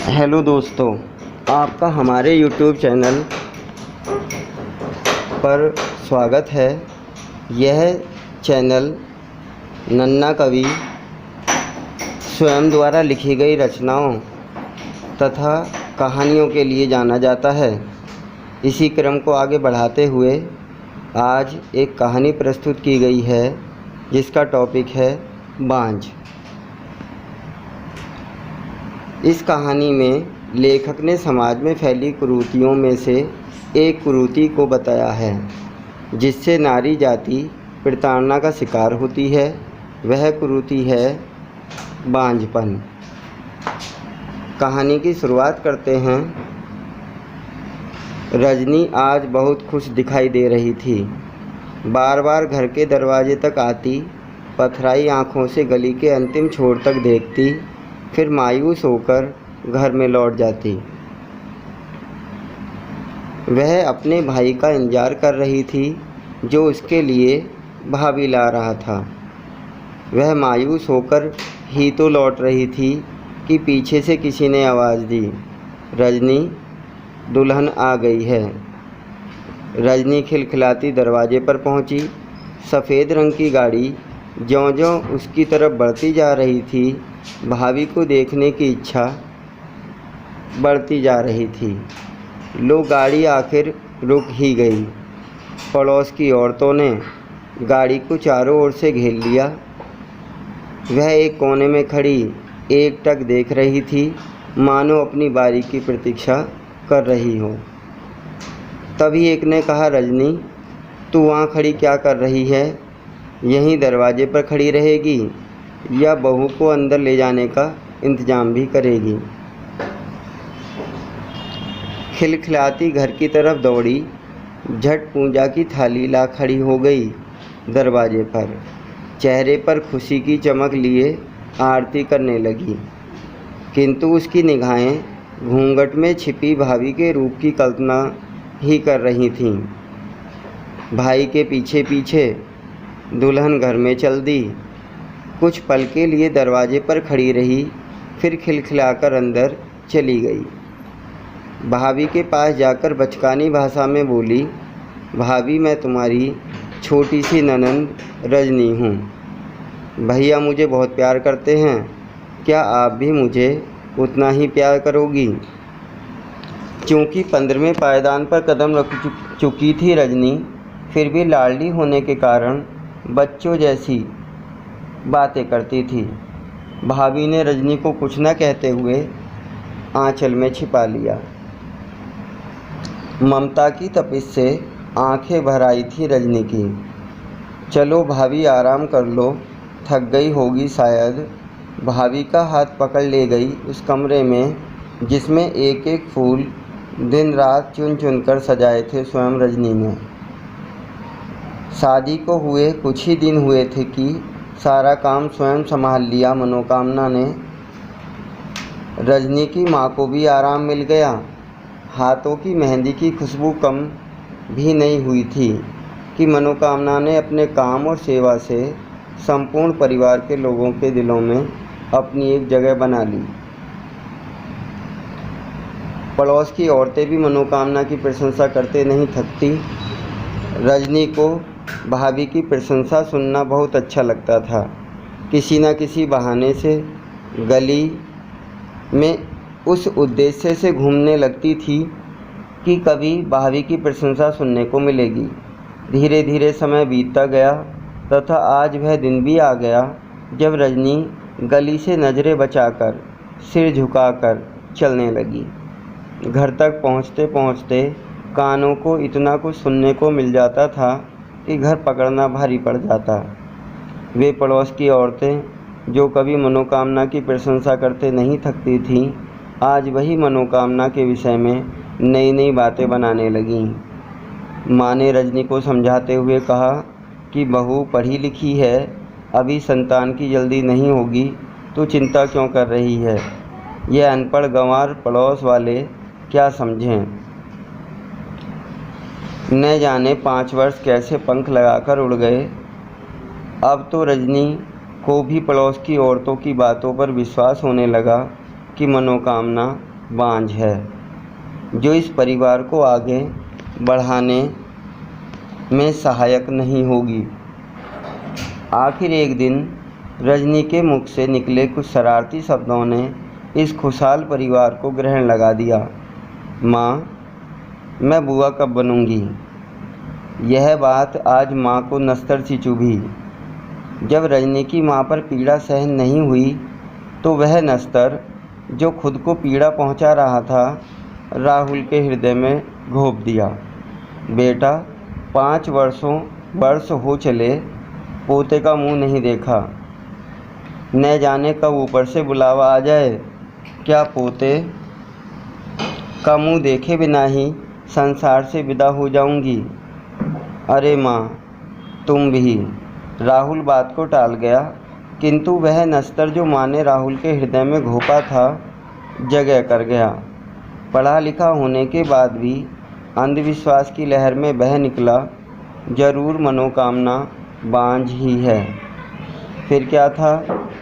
Hello दोस्तों, आपका हमारे YouTube चैनल पर स्वागत है। यह चैनल नन्ना कवि स्वयं द्वारा लिखी गई रचनाओं तथा कहानियों के लिए जाना जाता है। इसी क्रम को आगे बढ़ाते हुए आज एक कहानी प्रस्तुत की गई है जिसका टॉपिक है बांझ। इस कहानी में लेखक ने समाज में फैली कुरीतियों में से एक कुरीति को बताया है जिससे नारी जाति प्रताड़ना का शिकार होती है। वह कुरीति है बांझपन। कहानी की शुरुआत करते हैं। रजनी आज बहुत खुश दिखाई दे रही थी। बार बार घर के दरवाजे तक आती, पथराई आँखों से गली के अंतिम छोर तक देखती, फिर मायूस होकर घर में लौट जाती। वह अपने भाई का इंतज़ार कर रही थी जो उसके लिए भाभी ला रहा था। वह मायूस होकर ही तो लौट रही थी कि पीछे से किसी ने आवाज़ दी, रजनी, दुल्हन आ गई है। रजनी खिलखिलाती दरवाजे पर पहुंची। सफ़ेद रंग की गाड़ी ज्यों-ज्यों उसकी तरफ बढ़ती जा रही थी, भाभी को देखने की इच्छा बढ़ती जा रही थी। गाड़ी आखिर रुक ही गई। पड़ोस की औरतों ने गाड़ी को चारों ओर से घेर लिया। वह एक कोने में खड़ी एकटक देख रही थी, मानो अपनी बारी की प्रतीक्षा कर रही हो। तभी एक ने कहा, रजनी, तू वहाँ खड़ी क्या कर रही है? यहीं दरवाजे पर खड़ी रहेगी या बहू को अंदर ले जाने का इंतज़ाम भी करेगी? खिलखिलाती घर की तरफ दौड़ी, झट पूजा की थाली ला खड़ी हो गई दरवाजे पर। चेहरे पर खुशी की चमक लिए आरती करने लगी, किंतु उसकी निगाहें घूंघट में छिपी भाभी के रूप की कल्पना ही कर रही थीं। भाई के पीछे पीछे दुल्हन घर में चल दी। कुछ पल के लिए दरवाजे पर खड़ी रही, फिर खिलखिलाकर अंदर चली गई। भाभी के पास जाकर बचकानी भाषा में बोली, भाभी, मैं तुम्हारी छोटी सी ननंद रजनी हूँ। भैया मुझे बहुत प्यार करते हैं, क्या आप भी मुझे उतना ही प्यार करोगी? क्योंकि 15वें पायदान पर कदम रख चुकी थी रजनी, फिर भी लाडली होने के कारण बच्चों जैसी बातें करती थी। भाभी ने रजनी को कुछ न कहते हुए आंचल में छिपा लिया। ममता की तपिश से आंखें भर आई थी रजनी की। चलो भाभी, आराम कर लो, थक गई होगी शायद। भाभी का हाथ पकड़ ले गई उस कमरे में जिसमें एक एक फूल दिन रात चुन चुन कर सजाए थे स्वयं रजनी ने। शादी को हुए कुछ ही दिन हुए थे कि सारा काम स्वयं संभाल लिया मनोकामना ने। रजनी की माँ को भी आराम मिल गया। हाथों की मेहंदी की खुशबू कम भी नहीं हुई थी कि मनोकामना ने अपने काम और सेवा से संपूर्ण परिवार के लोगों के दिलों में अपनी एक जगह बना ली। पड़ोस की औरतें भी मनोकामना की प्रशंसा करते नहीं थकती। रजनी को भाभी की प्रशंसा सुनना बहुत अच्छा लगता था। किसी न किसी बहाने से गली में उस उद्देश्य से घूमने लगती थी कि कभी भाभी की प्रशंसा सुनने को मिलेगी। धीरे धीरे समय बीतता गया तथा आज वह दिन भी आ गया जब रजनी गली से नज़रें बचाकर, सिर झुकाकर चलने लगी। घर तक पहुँचते पहुँचते कानों को इतना कुछ सुनने को मिल जाता था कि घर पकड़ना भारी पड़ जाता। वे पड़ोस की औरतें जो कभी मनोकामना की प्रशंसा करते नहीं थकती थीं, आज वही मनोकामना के विषय में नई नई बातें बनाने लगीं। माँ ने रजनी को समझाते हुए कहा कि बहू पढ़ी लिखी है, अभी संतान की जल्दी नहीं होगी, तो चिंता क्यों कर रही है? यह अनपढ़ गंवार पड़ोस वाले क्या समझें? न जाने 5 वर्ष कैसे पंख लगाकर उड़ गए। अब तो रजनी को भी पड़ोस की औरतों की बातों पर विश्वास होने लगा कि मनोकामना बांझ है जो इस परिवार को आगे बढ़ाने में सहायक नहीं होगी। आखिर एक दिन रजनी के मुख से निकले कुछ शरारती शब्दों ने इस खुशहाल परिवार को ग्रहण लगा दिया। माँ, मैं बुआ कब बनूंगी? यह बात आज माँ को नस्तर सी चुभी। जब रजनी की माँ पर पीड़ा सहन नहीं हुई तो वह नस्तर जो खुद को पीड़ा पहुँचा रहा था राहुल के हृदय में घोंप दिया। बेटा, 5 वर्ष हो चले पोते का मुंह नहीं देखा। न जाने कब ऊपर से बुलावा आ जाए। क्या पोते का मुंह देखे बिना ही संसार से विदा हो जाऊंगी? अरे माँ, तुम भी। राहुल बात को टाल गया, किंतु वह नस्तर जो माँ ने राहुल के हृदय में घोंपा था जगह कर गया। पढ़ा लिखा होने के बाद भी अंधविश्वास की लहर में बह निकला। जरूर मनोकामना बांझ ही है। फिर क्या था?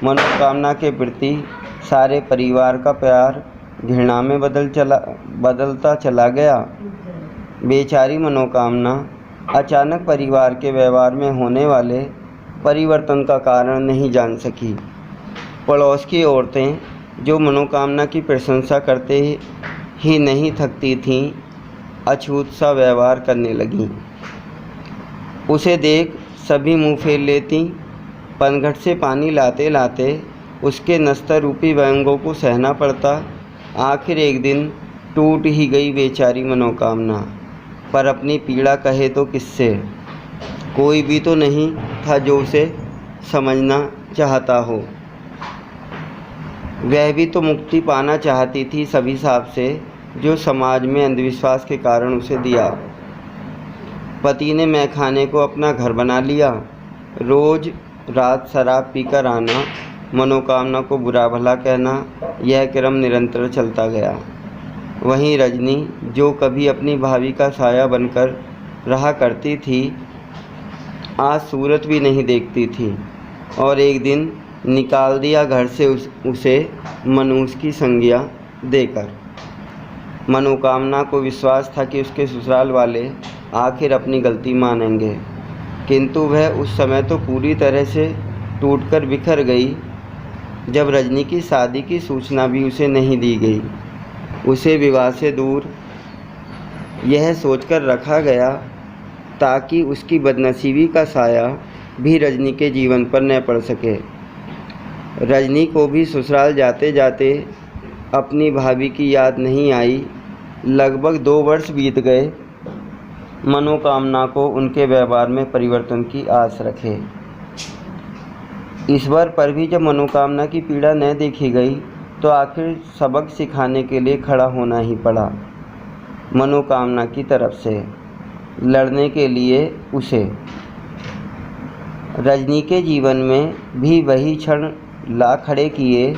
मनोकामना के प्रति सारे परिवार का प्यार घृणा में बदलता चला गया। बेचारी मनोकामना अचानक परिवार के व्यवहार में होने वाले परिवर्तन का कारण नहीं जान सकी। पड़ोस की औरतें जो मनोकामना की प्रशंसा करते ही नहीं थकती थीं, अछूत सा व्यवहार करने लगीं। उसे देख सभी मुंह फेर लेती। पनघट से पानी लाते लाते उसके नस्तर रूपी व्यंगों को सहना पड़ता। आखिर एक दिन टूट ही गई बेचारी मनोकामना। पर अपनी पीड़ा कहे तो किससे? कोई भी तो नहीं था जो उसे समझना चाहता हो। वह भी तो मुक्ति पाना चाहती थी सभी शाप से जो समाज में अंधविश्वास के कारण उसे दिया। पति ने मैखाने को अपना घर बना लिया। रोज रात शराब पीकर आना, मनोकामना को बुरा भला कहना, यह क्रम निरंतर चलता गया। वहीं रजनी जो कभी अपनी भाभी का साया बनकर रहा करती थी, आज सूरत भी नहीं देखती थी और एक दिन निकाल दिया घर से उसे मनुष्य की संज्ञा देकर। मनोकामना को विश्वास था कि उसके ससुराल वाले आखिर अपनी गलती मानेंगे, किंतु वह उस समय तो पूरी तरह से टूटकर बिखर गई जब रजनी की शादी की सूचना भी उसे नहीं दी गई। उसे विवाह से दूर यह सोचकर रखा गया ताकि उसकी बदनसीबी का साया भी रजनी के जीवन पर न पड़ सके। रजनी को भी ससुराल जाते जाते अपनी भाभी की याद नहीं आई। लगभग 2 वर्ष बीत गए। मनोकामना को उनके व्यवहार में परिवर्तन की आस रखे। ईश्वर पर भी जब मनोकामना की पीड़ा न देखी गई तो आखिर सबक सिखाने के लिए खड़ा होना ही पड़ा। मनोकामना की तरफ से लड़ने के लिए उसे रजनी के जीवन में भी वही क्षण ला खड़े किए।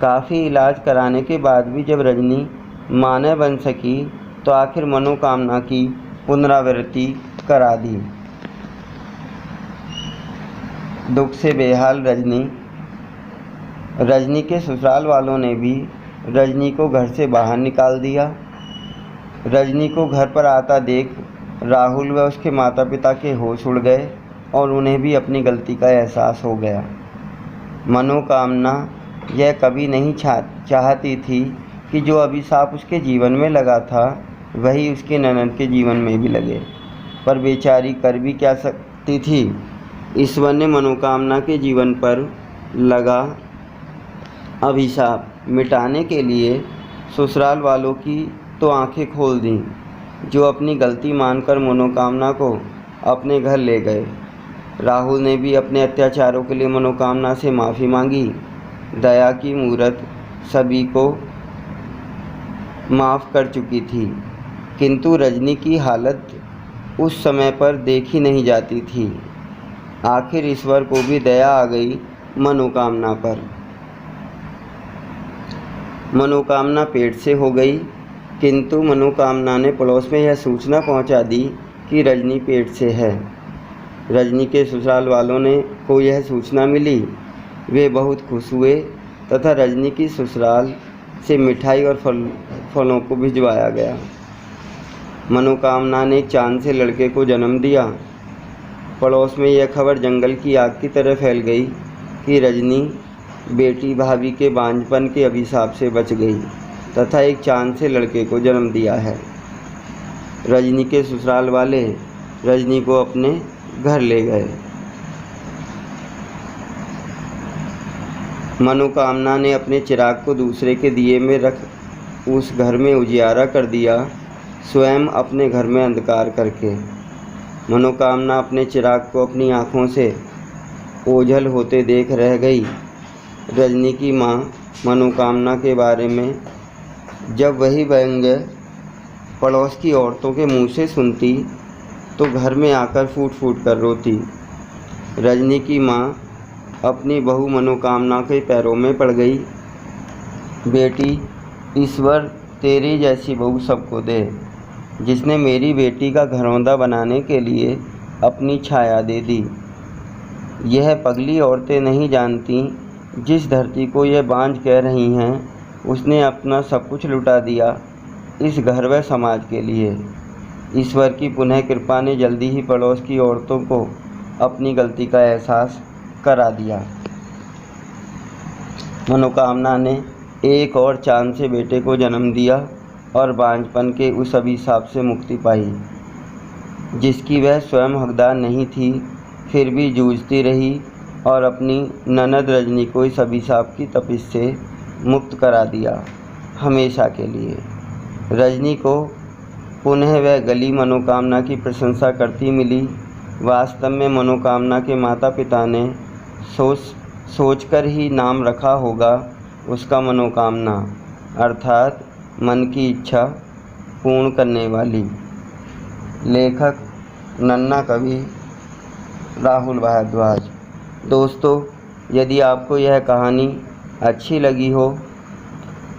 काफ़ी इलाज कराने के बाद भी जब रजनी मां न बन सकी तो आखिर मनोकामना की पुनरावृत्ति करा दी। दुख से बेहाल रजनी के ससुराल वालों ने भी रजनी को घर से बाहर निकाल दिया। रजनी को घर पर आता देख राहुल व उसके माता पिता के होश उड़ गए और उन्हें भी अपनी गलती का एहसास हो गया। मनोकामना यह कभी नहीं चाहती थी कि जो अभिशाप उसके जीवन में लगा था वही उसके ननद के जीवन में भी लगे, पर बेचारी कर भी क्या सकती थी। ईश्वर ने मनोकामना के जीवन पर लगा अभिशाप मिटाने के लिए ससुराल वालों की तो आंखें खोल दी, जो अपनी गलती मानकर मनोकामना को अपने घर ले गए। राहुल ने भी अपने अत्याचारों के लिए मनोकामना से माफ़ी मांगी। दया की मूरत सभी को माफ़ कर चुकी थी, किंतु रजनी की हालत उस समय पर देखी नहीं जाती थी। आखिर ईश्वर को भी दया आ गई मनोकामना पर। मनोकामना पेट से हो गई, किंतु मनोकामना ने पड़ोस में यह सूचना पहुंचा दी कि रजनी पेट से है। रजनी के ससुराल वालों को यह सूचना मिली। वे बहुत खुश हुए तथा रजनी की ससुराल से मिठाई और फलों को भिजवाया गया। मनोकामना ने चांद से लड़के को जन्म दिया। पड़ोस में यह खबर जंगल की आग की तरह फैल गई कि रजनी बेटी भाभी के बांझपन के अभिशाप से बच गई तथा एक चांद से लड़के को जन्म दिया है। रजनी के ससुराल वाले रजनी को अपने घर ले गए। मनोकामना ने अपने चिराग को दूसरे के दिए में रख उस घर में उजियारा कर दिया, स्वयं अपने घर में अंधकार करके। मनोकामना अपने चिराग को अपनी आँखों से ओझल होते देख रह गई। रजनी की माँ मनोकामना के बारे में जब वही व्यंग्य पड़ोस की औरतों के मुंह से सुनती तो घर में आकर फूट फूट कर रोती। रजनी की माँ अपनी बहू मनोकामना के पैरों में पड़ गई। बेटी, ईश्वर तेरी जैसी बहू सबको दे, जिसने मेरी बेटी का घरौंदा बनाने के लिए अपनी छाया दे दी। यह पगली औरतें नहीं जानती, जिस धरती को यह बांझ कह रही हैं, उसने अपना सब कुछ लुटा दिया इस घर व समाज के लिए। ईश्वर की पुनः कृपा ने जल्दी ही पड़ोस की औरतों को अपनी गलती का एहसास करा दिया। मनोकामना ने एक और चांद से बेटे को जन्म दिया और बांझपन के उस अभिशाप से मुक्ति पाई, जिसकी वह स्वयं हकदार नहीं थी, फिर भी जूझती रही और अपनी ननद रजनी को इस अभिशाप की तपिश से मुक्त करा दिया हमेशा के लिए। रजनी को पुनः वह गली मनोकामना की प्रशंसा करती मिली। वास्तव में मनोकामना के माता पिता ने सोचकर ही नाम रखा होगा उसका मनोकामना, अर्थात मन की इच्छा पूर्ण करने वाली। लेखक नन्ना कवि राहुल भारद्वाज। दोस्तों, यदि आपको यह कहानी अच्छी लगी हो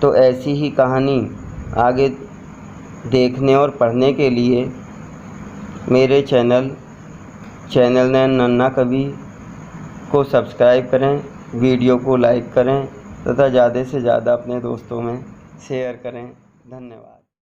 तो ऐसी ही कहानी आगे देखने और पढ़ने के लिए मेरे चैनल नन्ना कवि को सब्सक्राइब करें, वीडियो को लाइक करें तथा ज़्यादा से ज़्यादा अपने दोस्तों में शेयर करें। धन्यवाद।